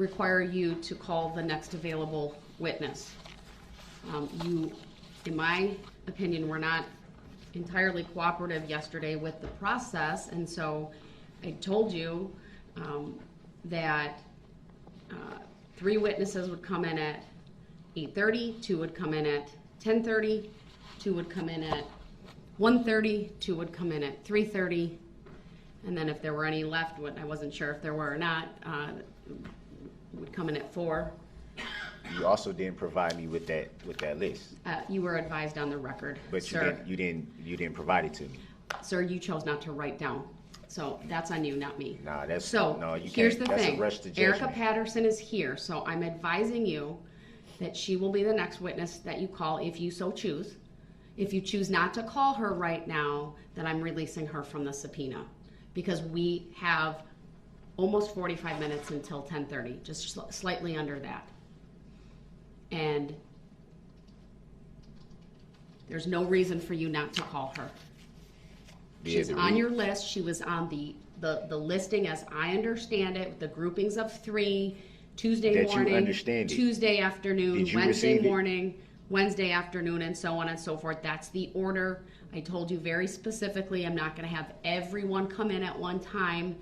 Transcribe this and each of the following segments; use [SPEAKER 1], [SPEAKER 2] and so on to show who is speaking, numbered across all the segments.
[SPEAKER 1] require you to call the next available witness. You, in my opinion, were not entirely cooperative yesterday with the process, and so I told you that 3 witnesses would come in at 8:30, 2 would come in at 10:30, 2 would come in at 1:30, 2 would come in at 3:30, and then if there were any left, I wasn't sure if there were or not, would come in at 4.
[SPEAKER 2] You also didn't provide me with that list.
[SPEAKER 1] You were advised on the record,
[SPEAKER 2] But
[SPEAKER 1] sir.
[SPEAKER 2] you didn't provide it to me.
[SPEAKER 1] Sir, you chose not to write down. So that's on you, not me.
[SPEAKER 2] Nah, that's
[SPEAKER 1] so
[SPEAKER 2] no, you
[SPEAKER 1] here's
[SPEAKER 2] can't.
[SPEAKER 1] the
[SPEAKER 2] That's
[SPEAKER 1] thing.
[SPEAKER 2] a rush to judgment.
[SPEAKER 1] Erica Patterson is here, so I'm advising you that she will be the next witness that you call if you so choose. If you choose not to call her right now, then I'm releasing her from the subpoena because we have almost 45 minutes until 10:30, just slightly under that. And there's no reason for you not to call her. She's on your list. She was on the listing as I understand it, the groupings of 3, Tuesday morning, Tuesday afternoon, Wednesday morning, Wednesday afternoon, and so on and so forth. That's the order. I told you very specifically I'm not going to have everyone come in at one time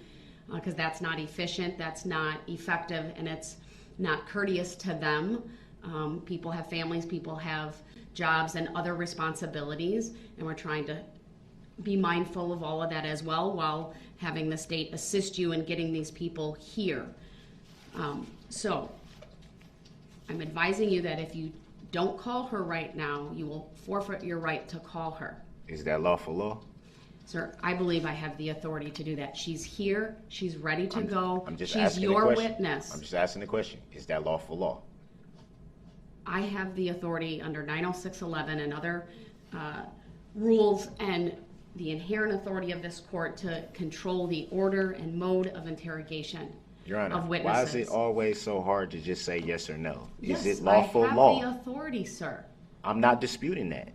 [SPEAKER 1] because that's not efficient, that's not effective, and it's not courteous to them. People have families, people have jobs and other responsibilities, and we're trying to be mindful of all of that as well while having the state assist you in getting these people here. So I'm advising you that if you don't call her right now, you will forfeit your right to call her.
[SPEAKER 2] Is that lawful law?
[SPEAKER 1] Sir, I believe I have the authority to do that. She's here. She's ready to go.
[SPEAKER 2] I'm just
[SPEAKER 1] She's
[SPEAKER 2] asking
[SPEAKER 1] your
[SPEAKER 2] the question.
[SPEAKER 1] witness.
[SPEAKER 2] I'm just asking the question. Is that lawful law?
[SPEAKER 1] I have the authority under 90611 and other rules and the inherent authority of this court to control the order and mode of interrogation
[SPEAKER 2] Your Honor,
[SPEAKER 1] of witnesses.
[SPEAKER 2] why is it always so hard to just say yes or no?
[SPEAKER 1] Yes,
[SPEAKER 2] is it lawful
[SPEAKER 1] I have
[SPEAKER 2] law?
[SPEAKER 1] the authority, sir.
[SPEAKER 2] I'm not disputing that.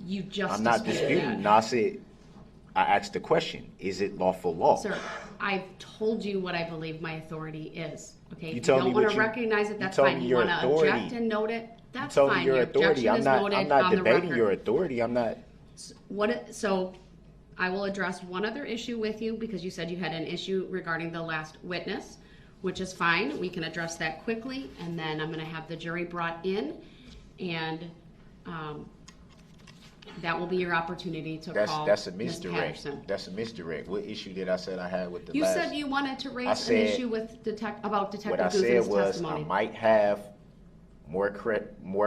[SPEAKER 1] You just
[SPEAKER 2] I'm not
[SPEAKER 1] disputed
[SPEAKER 2] disputing.
[SPEAKER 1] that.
[SPEAKER 2] No, I asked the question. Is it lawful law?
[SPEAKER 1] Sir, I've told you what I believe my authority is. Okay,
[SPEAKER 2] You
[SPEAKER 1] if
[SPEAKER 2] told
[SPEAKER 1] you
[SPEAKER 2] me
[SPEAKER 1] don't want
[SPEAKER 2] what
[SPEAKER 1] to
[SPEAKER 2] you-
[SPEAKER 1] recognize it,
[SPEAKER 2] you
[SPEAKER 1] that's
[SPEAKER 2] told
[SPEAKER 1] fine.
[SPEAKER 2] me
[SPEAKER 1] You
[SPEAKER 2] your
[SPEAKER 1] want to
[SPEAKER 2] authority.
[SPEAKER 1] object and note it, that's
[SPEAKER 2] you told
[SPEAKER 1] fine.
[SPEAKER 2] me your
[SPEAKER 1] Your
[SPEAKER 2] authority.
[SPEAKER 1] objection
[SPEAKER 2] I'm
[SPEAKER 1] is
[SPEAKER 2] not.
[SPEAKER 1] noted
[SPEAKER 2] I'm not
[SPEAKER 1] on the
[SPEAKER 2] debating
[SPEAKER 1] record.
[SPEAKER 2] your authority. I'm not.
[SPEAKER 1] So I will address one other issue with you because you said you had an issue regarding the last witness, which is fine. We can address that quickly, and then I'm going to have the jury brought in, and that will be your opportunity to call
[SPEAKER 2] That's a
[SPEAKER 1] Ms.
[SPEAKER 2] misdirect.
[SPEAKER 1] Patterson.
[SPEAKER 2] That's a misdirect. What issue did I say I had with the
[SPEAKER 1] You
[SPEAKER 2] last?
[SPEAKER 1] said you wanted to raise
[SPEAKER 2] said-
[SPEAKER 1] an issue with about Detective
[SPEAKER 2] What I said
[SPEAKER 1] Guzman's
[SPEAKER 2] was
[SPEAKER 1] testimony.
[SPEAKER 2] I might have more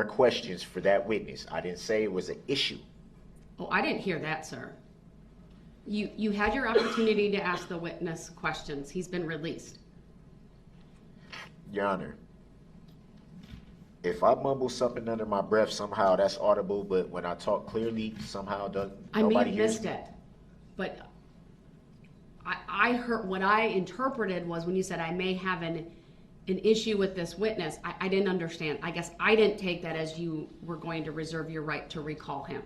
[SPEAKER 2] questions for that witness. I didn't say it was an issue.
[SPEAKER 1] Oh, I didn't hear that, sir. You had your opportunity to ask the witness questions. He's been released.
[SPEAKER 2] Your Honor, if I mumble something under my breath, somehow that's audible, but when I talk clearly, somehow
[SPEAKER 1] I may
[SPEAKER 2] nobody
[SPEAKER 1] have
[SPEAKER 2] hears
[SPEAKER 1] missed
[SPEAKER 2] me.
[SPEAKER 1] it, but I heard what I interpreted was when you said I may have an issue with this witness. I didn't understand. I guess I didn't take that as you were going to reserve your right to recall him.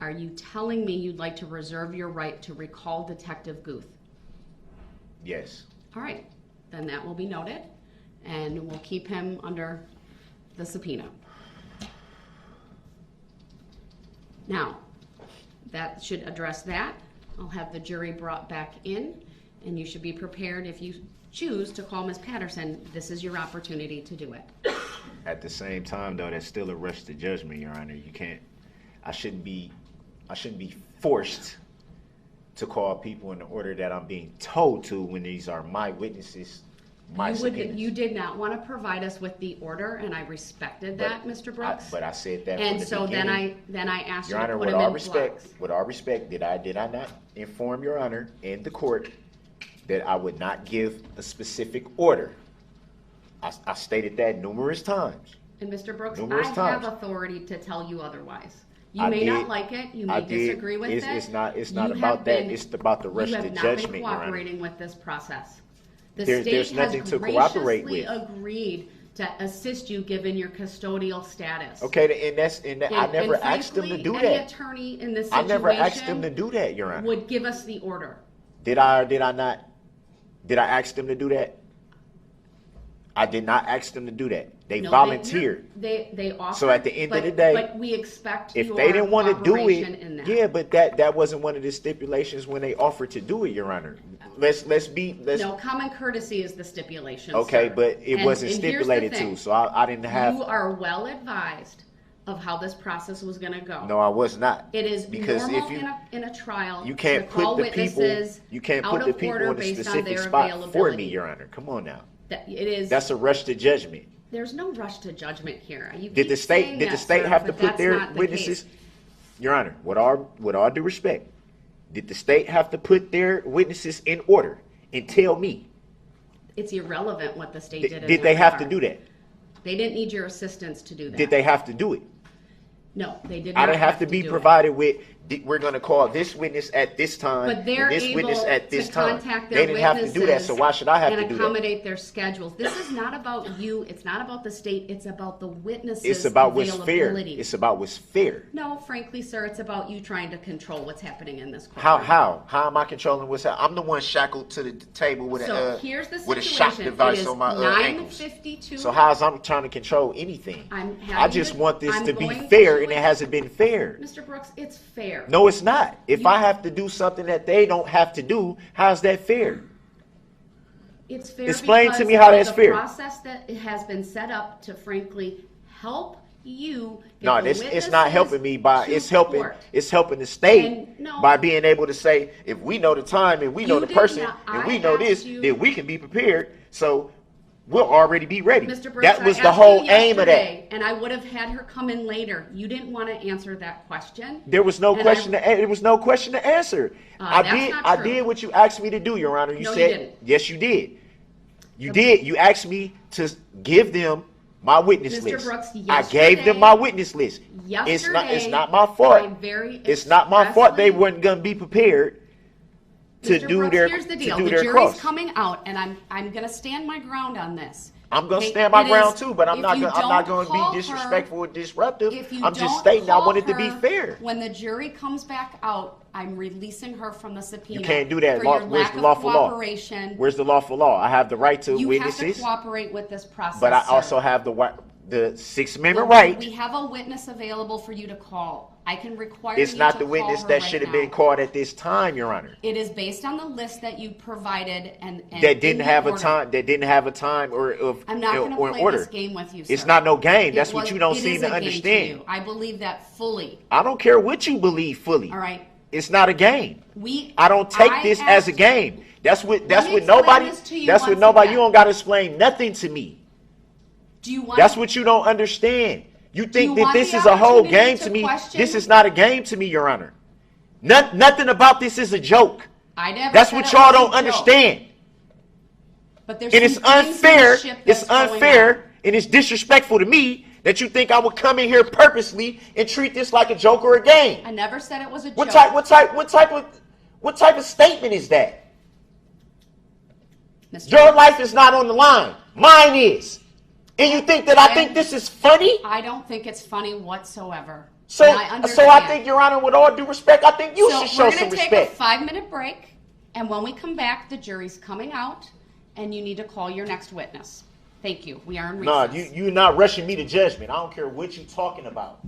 [SPEAKER 1] Are you telling me you'd like to reserve your right to recall Detective Guth?
[SPEAKER 2] Yes.
[SPEAKER 1] All right, then that will be noted, and we'll keep him under the subpoena. Now, that should address that. I'll have the jury brought back in, and you should be prepared if you choose to call Ms. Patterson. This is your opportunity to do it.
[SPEAKER 2] At the same time, though, that's still a rush to judgment, Your Honor. You can't. I shouldn't be forced to call people in the order that I'm being told to when these are my witnesses, my subpoenas.
[SPEAKER 1] You did not want to provide us with the order, and I respected that, Mr. Brooks.
[SPEAKER 2] But I said that
[SPEAKER 1] and
[SPEAKER 2] from the
[SPEAKER 1] so
[SPEAKER 2] beginning.
[SPEAKER 1] then I asked
[SPEAKER 2] Your
[SPEAKER 1] you
[SPEAKER 2] Honor,
[SPEAKER 1] to put
[SPEAKER 2] with
[SPEAKER 1] him
[SPEAKER 2] all
[SPEAKER 1] in
[SPEAKER 2] respect,
[SPEAKER 1] blocks.
[SPEAKER 2] did I not inform Your Honor in the court that I would not give a specific order? I stated that numerous times.
[SPEAKER 1] And Mr. Brooks,
[SPEAKER 2] Numerous
[SPEAKER 1] I
[SPEAKER 2] times.
[SPEAKER 1] have authority to tell you otherwise. You
[SPEAKER 2] I
[SPEAKER 1] may
[SPEAKER 2] did.
[SPEAKER 1] not like it. You may disagree with it.
[SPEAKER 2] It's not
[SPEAKER 1] You
[SPEAKER 2] about
[SPEAKER 1] have
[SPEAKER 2] that.
[SPEAKER 1] been-
[SPEAKER 2] It's about the rush
[SPEAKER 1] you
[SPEAKER 2] to
[SPEAKER 1] have not
[SPEAKER 2] judgment,
[SPEAKER 1] been
[SPEAKER 2] Your Honor.
[SPEAKER 1] cooperating with this process. The
[SPEAKER 2] There's
[SPEAKER 1] state
[SPEAKER 2] nothing
[SPEAKER 1] has
[SPEAKER 2] to cooperate
[SPEAKER 1] graciously
[SPEAKER 2] with.
[SPEAKER 1] agreed to assist you given your custodial status.
[SPEAKER 2] Okay, and I never asked them to do
[SPEAKER 1] any
[SPEAKER 2] that.
[SPEAKER 1] attorney in this
[SPEAKER 2] I
[SPEAKER 1] situation
[SPEAKER 2] never asked them to do that, Your Honor.
[SPEAKER 1] would give us the order.
[SPEAKER 2] Did I not? Did I ask them to do that? I did not ask them to do that. They volunteered.
[SPEAKER 1] They offered.
[SPEAKER 2] So at the end of the day,
[SPEAKER 1] but we expect
[SPEAKER 2] if
[SPEAKER 1] your
[SPEAKER 2] they didn't want to do
[SPEAKER 1] cooperation
[SPEAKER 2] it,
[SPEAKER 1] in that.
[SPEAKER 2] yeah, but that wasn't one of the stipulations when they offered to do it, Your Honor.
[SPEAKER 1] No, common courtesy is the stipulation.
[SPEAKER 2] Okay,
[SPEAKER 1] sir.
[SPEAKER 2] but it wasn't
[SPEAKER 1] and here's the
[SPEAKER 2] stipulated
[SPEAKER 1] thing.
[SPEAKER 2] to, so I didn't have.
[SPEAKER 1] You are well advised of how this process was going to go.
[SPEAKER 2] No, I was not.
[SPEAKER 1] It is
[SPEAKER 2] because
[SPEAKER 1] normal
[SPEAKER 2] if you,
[SPEAKER 1] in a trial.
[SPEAKER 2] you can't
[SPEAKER 1] to call
[SPEAKER 2] put the people.
[SPEAKER 1] witnesses
[SPEAKER 2] You can't
[SPEAKER 1] out
[SPEAKER 2] put the
[SPEAKER 1] of
[SPEAKER 2] people
[SPEAKER 1] order
[SPEAKER 2] in a
[SPEAKER 1] based on
[SPEAKER 2] specific
[SPEAKER 1] their
[SPEAKER 2] spot for
[SPEAKER 1] availability.
[SPEAKER 2] me, Your Honor. Come on now.
[SPEAKER 1] It is.
[SPEAKER 2] That's a rush to judgment.
[SPEAKER 1] There's no rush to judgment here.
[SPEAKER 2] Did the state have to put their witnesses? Your Honor, with all due respect, did the state have to put their witnesses in order and tell me?
[SPEAKER 1] It's irrelevant what the state did.
[SPEAKER 2] Did they have to do that?
[SPEAKER 1] They didn't need your assistance to do that.
[SPEAKER 2] Did they have to do it?
[SPEAKER 1] No, they did not.
[SPEAKER 2] I didn't have to be provided with. We're going to call this witness at this time,
[SPEAKER 1] but they're
[SPEAKER 2] and this
[SPEAKER 1] able
[SPEAKER 2] witness at this
[SPEAKER 1] to
[SPEAKER 2] time.
[SPEAKER 1] contact
[SPEAKER 2] They
[SPEAKER 1] their
[SPEAKER 2] didn't have to do that, so why should I have to do that?
[SPEAKER 1] and accommodate their schedules. This is not about you. It's not about the state. It's about the witnesses'
[SPEAKER 2] It's about what's fair.
[SPEAKER 1] availability.
[SPEAKER 2] It's about what's fair.
[SPEAKER 1] No, frankly, sir, it's about you trying to control what's happening in this court.
[SPEAKER 2] How am I controlling what's happening? I'm the one shackled to the table with
[SPEAKER 1] here's the
[SPEAKER 2] with a shock
[SPEAKER 1] situation.
[SPEAKER 2] device on my ankles.
[SPEAKER 1] 9:52.
[SPEAKER 2] So how's I'm trying to control anything? I just want this
[SPEAKER 1] I'm
[SPEAKER 2] to be
[SPEAKER 1] going
[SPEAKER 2] fair,
[SPEAKER 1] to
[SPEAKER 2] and it hasn't been fair.
[SPEAKER 1] Mr. Brooks, it's fair.
[SPEAKER 2] No, it's not. If I have to do something that they don't have to do, how's that fair?
[SPEAKER 1] It's fair.
[SPEAKER 2] Explain to me how that's fair.
[SPEAKER 1] The process that has been set up to, frankly, help you.
[SPEAKER 2] No, it's not helping me by it's helping the state by being able to say, if we know the time and we know the person and we know this, then we can be prepared. So we'll already be ready.
[SPEAKER 1] Mr. Brooks,
[SPEAKER 2] that was the whole aim of that.
[SPEAKER 1] And I would have had her come in later. You didn't want to answer that question.
[SPEAKER 2] There was no question. There was no question to answer. I did what you asked me to do, Your Honor. You said,
[SPEAKER 1] you didn't.
[SPEAKER 2] Yes, you did. You did. You asked me to give them my witness
[SPEAKER 1] Mr.
[SPEAKER 2] list.
[SPEAKER 1] Brooks,
[SPEAKER 2] I gave them my witness list. It's not my fault. It's not my fault they weren't going to be prepared to
[SPEAKER 1] Mr.
[SPEAKER 2] do
[SPEAKER 1] Brooks,
[SPEAKER 2] their
[SPEAKER 1] here's the deal.
[SPEAKER 2] to do
[SPEAKER 1] The
[SPEAKER 2] their
[SPEAKER 1] jury's
[SPEAKER 2] cross.
[SPEAKER 1] coming out, and I'm going to stand my ground on this.
[SPEAKER 2] I'm going to stand my ground too, but I'm not going to be disrespectful or disruptive. I'm just stating I want it to be fair.
[SPEAKER 1] When the jury comes back out, I'm releasing her from the subpoena.
[SPEAKER 2] You can't do that.
[SPEAKER 1] For your
[SPEAKER 2] Where's
[SPEAKER 1] lack
[SPEAKER 2] the
[SPEAKER 1] of
[SPEAKER 2] lawful law?
[SPEAKER 1] cooperation.
[SPEAKER 2] Where's the lawful law? I have the right to
[SPEAKER 1] You
[SPEAKER 2] witnesses.
[SPEAKER 1] have to cooperate with this process,
[SPEAKER 2] but I
[SPEAKER 1] sir.
[SPEAKER 2] also have the Sixth Amendment right.
[SPEAKER 1] We have a witness available for you to call. I can require
[SPEAKER 2] It's
[SPEAKER 1] you
[SPEAKER 2] not
[SPEAKER 1] to
[SPEAKER 2] the witness
[SPEAKER 1] call her
[SPEAKER 2] that
[SPEAKER 1] right
[SPEAKER 2] should have
[SPEAKER 1] now.
[SPEAKER 2] been called at this time, Your Honor.
[SPEAKER 1] It is based on the list that you provided and
[SPEAKER 2] That didn't have
[SPEAKER 1] order.
[SPEAKER 2] a time. That didn't have a time or of
[SPEAKER 1] I'm not going to
[SPEAKER 2] or
[SPEAKER 1] play
[SPEAKER 2] order.
[SPEAKER 1] this game with you, sir.
[SPEAKER 2] It's not no game. That's
[SPEAKER 1] It
[SPEAKER 2] what
[SPEAKER 1] was-
[SPEAKER 2] you don't
[SPEAKER 1] it
[SPEAKER 2] seem
[SPEAKER 1] is
[SPEAKER 2] to
[SPEAKER 1] a game
[SPEAKER 2] understand.
[SPEAKER 1] you. I believe that fully.
[SPEAKER 2] I don't care what you believe fully.
[SPEAKER 1] All right.
[SPEAKER 2] It's not a game.
[SPEAKER 1] I
[SPEAKER 2] I don't take this as a game. That's what
[SPEAKER 1] me explain
[SPEAKER 2] nobody.
[SPEAKER 1] this to you
[SPEAKER 2] That's what
[SPEAKER 1] once
[SPEAKER 2] nobody.
[SPEAKER 1] again.
[SPEAKER 2] You don't got to explain nothing to me.
[SPEAKER 1] Do you want?
[SPEAKER 2] That's what you don't understand. You think
[SPEAKER 1] you
[SPEAKER 2] that
[SPEAKER 1] want
[SPEAKER 2] this
[SPEAKER 1] the
[SPEAKER 2] is a whole
[SPEAKER 1] opportunity
[SPEAKER 2] game
[SPEAKER 1] to
[SPEAKER 2] to me.
[SPEAKER 1] question?
[SPEAKER 2] This is not a game to me, Your Honor. Nothing about this is a joke.
[SPEAKER 1] I never
[SPEAKER 2] That's
[SPEAKER 1] said
[SPEAKER 2] what
[SPEAKER 1] it
[SPEAKER 2] y'all
[SPEAKER 1] was a
[SPEAKER 2] don't
[SPEAKER 1] joke.
[SPEAKER 2] understand.
[SPEAKER 1] But there's
[SPEAKER 2] And it's
[SPEAKER 1] some things in the
[SPEAKER 2] unfair.
[SPEAKER 1] ship
[SPEAKER 2] It's
[SPEAKER 1] that's going on.
[SPEAKER 2] unfair and it's disrespectful to me that you think I would come in here purposely and treat this like a joke or a game.
[SPEAKER 1] I never said it was a joke.
[SPEAKER 2] What type of statement is that?
[SPEAKER 1] Mr.
[SPEAKER 2] Your life is not on the line. Mine is. And you think that I think this is funny?
[SPEAKER 1] I don't think it's funny whatsoever.
[SPEAKER 2] So
[SPEAKER 1] And I
[SPEAKER 2] I
[SPEAKER 1] understand.
[SPEAKER 2] think, Your Honor, with all due respect, I think you should show
[SPEAKER 1] we're
[SPEAKER 2] some
[SPEAKER 1] going to take
[SPEAKER 2] respect.
[SPEAKER 1] a 5-minute break, and when we come back, the jury's coming out, and you need to call your next witness. Thank you. We are in recess.
[SPEAKER 2] No, you're not rushing me to judgment. I don't care what you're talking about.